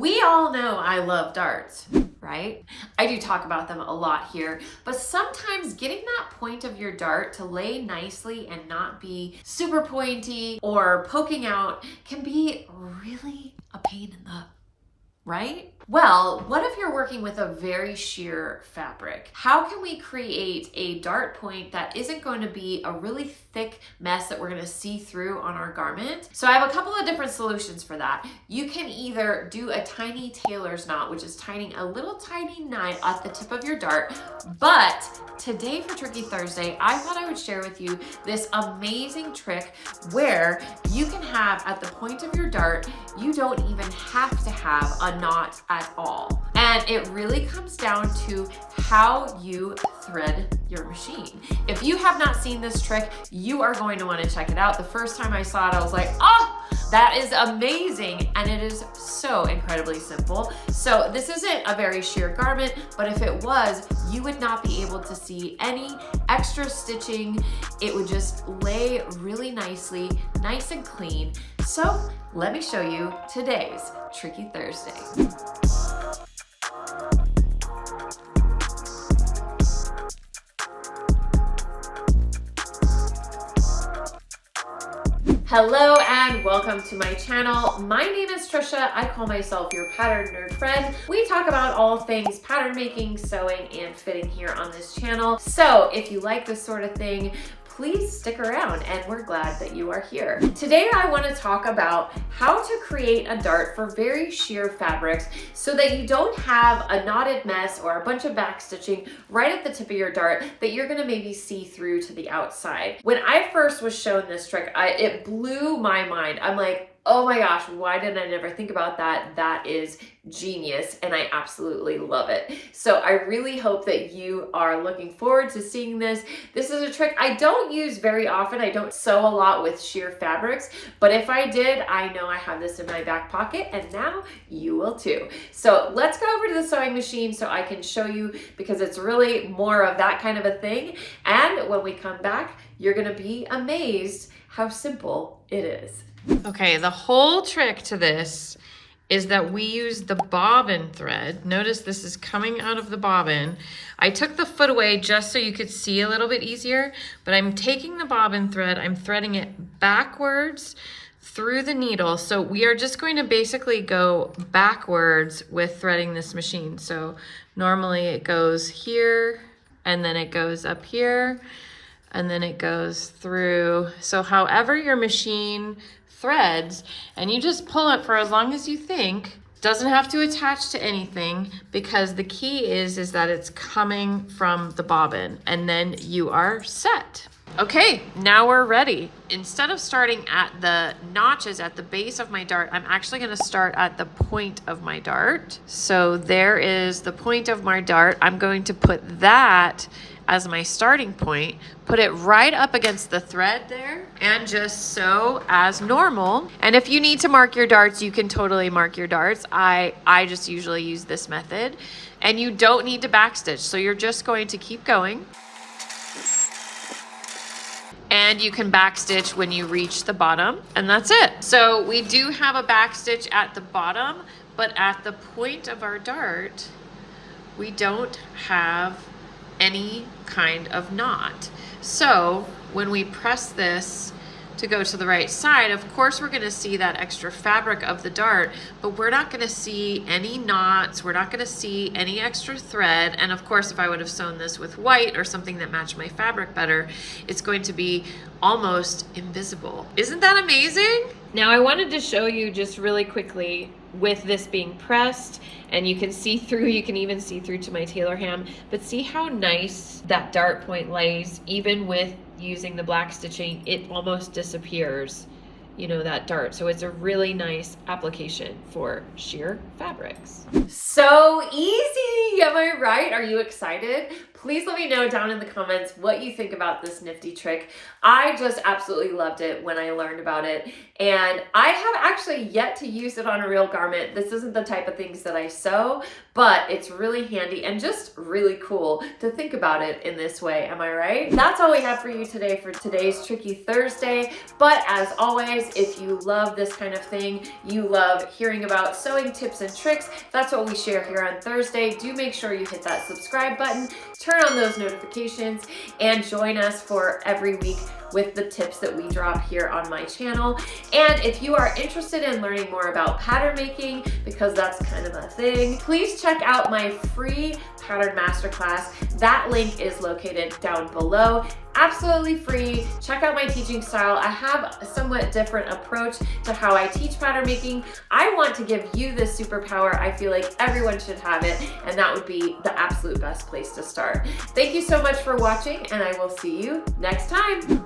We all know I love darts, right? I do talk about them a lot here, but sometimes getting that point of your dart to lay nicely and not be super pointy or poking out can be really a pain in the, right? Well, what if you're working with a very sheer fabric? How can we create a dart point that isn't going to be a really thick mess that we're going to see through on our garment? So I have a couple of different solutions for that. You can either do a tiny tailor's knot, which is tying a little tiny knot at the tip of your dart, but today for Tricky Thursday, I thought I would share with you this amazing trick where you can have at the point of your dart, you don't even have to have a knot at all. And it really comes down to how you thread your machine. If you have not seen this trick, you are going to want to check it out. The first time I saw it, I was like, oh, that is amazing. And it is so incredibly simple. So this isn't a very sheer garment, but if it was, you would not be able to see any extra stitching. It would just lay really nicely, nice and clean. So let me show you today's Tricky Thursday. Hello and welcome to my channel. My name is Trisha. I call myself your pattern nerd friend. We talk about all things pattern making, sewing, and fitting here on this channel. So if you like this sort of thing, please stick around and we're glad that you are here. Today I want to talk about how to create a dart for very sheer fabrics so that you don't have a knotted mess or a bunch of back stitching right at the tip of your dart that you're going to maybe see through to the outside. When I first was shown this trick, it blew my mind. I'm like, oh my gosh, why didn't I never think about that? That is genius and I absolutely love it. So I really hope that you are looking forward to seeing this. This is a trick I don't use very often. I don't sew a lot with sheer fabrics, but if I did, I know I have this in my back pocket and now you will too. So let's go over to the sewing machine so I can show you because it's really more of that kind of a thing. And when we come back, you're gonna be amazed how simple it is. Okay, the whole trick to this is that we use the bobbin thread. Notice this is coming out of the bobbin. I took the foot away just so you could see a little bit easier, but I'm taking the bobbin thread, I'm threading it backwards through the needle. So we are just going to basically go backwards with threading this machine. So normally it goes here, and then it goes up here, and then it goes through. So however your machine threads, and you just pull it for as long as you think. Doesn't have to attach to anything because the key is that it's coming from the bobbin and then you are set. Okay, now we're ready. Instead of starting at the notches at the base of my dart, I'm actually gonna start at the point of my dart. So there is the point of my dart. I'm going to put that as my starting point, put it right up against the thread there and just sew as normal. And if you need to mark your darts, you can totally mark your darts. I just usually use this method and you don't need to backstitch. So you're just going to keep going. And you can backstitch when you reach the bottom and that's it. So we do have a backstitch at the bottom, but at the point of our dart, we don't have any kind of knot. So when we press this to go to the right side, of course we're going to see that extra fabric of the dart, but we're not going to see any knots, we're not going to see any extra thread, and of course if I would have sewn this with white or something that matched my fabric better, it's going to be almost invisible. Isn't that amazing? Now I wanted to show you just really quickly with this being pressed, and you can see through, you can even see through to my tailor ham, but see how nice that dart point lays. Even with using the black stitching, it almost disappears, you know, that dart. So it's a really nice application for sheer fabrics. So easy, am I right? Are you excited? Please let me know down in the comments what you think about this nifty trick. I just absolutely loved it when I learned about it, and I have actually yet to use it on a real garment. This isn't the type of things that I sew, but it's really handy and just really cool to think about it in this way. Am I right? That's all we have for you today for today's Tricky Thursday. But as always, if you love this kind of thing, you love hearing about sewing tips and tricks, that's what we share here on Thursday. Do make sure you hit that subscribe button, turn on those notifications, and join us for every week with the tips that we drop here on my channel. And if you are interested in learning more about pattern making, because that's kind of a thing, please check out my free pattern masterclass. That link is located down below. Absolutely free. Check out my teaching style. I have a somewhat different approach to how I teach pattern making. I want to give you this superpower. I feel like everyone should have it, and that would be the absolute best place to start. Thank you so much for watching, and I will see you next time.